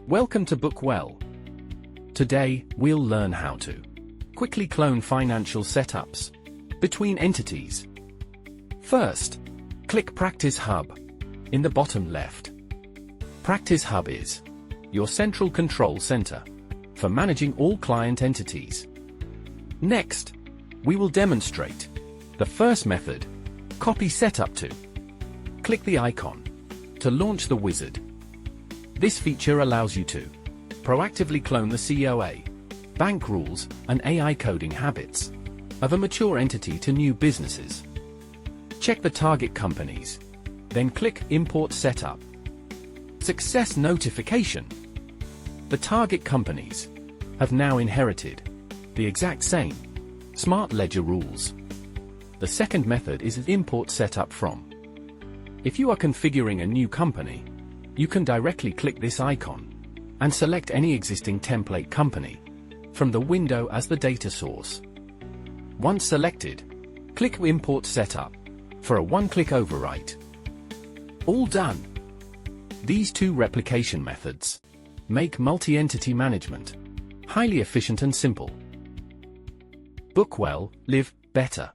Welcome to BookWell. Today, we'll learn how to quickly clone financial setups between entities. First, click Practice Hub in the bottom left. Practice Hub is your central control center for managing all client entities. Next, we will demonstrate the first method, Copy Setup to. Click the icon to launch the wizard. This feature allows you to proactively clone the COA, bank rules, and AI coding habits of a mature entity to new businesses. Check the target companies, then click Import Setup. Success notification. The target companies have now inherited the exact same Smart Ledger rules. The second method is Import Setup from. If you are configuring a new company, you can directly click this icon and select any existing template company from the window as the data source. Once selected, click Import Setup for a one-click overwrite. All done. These two replication methods make multi-entity management highly efficient and simple. BookWell, live better.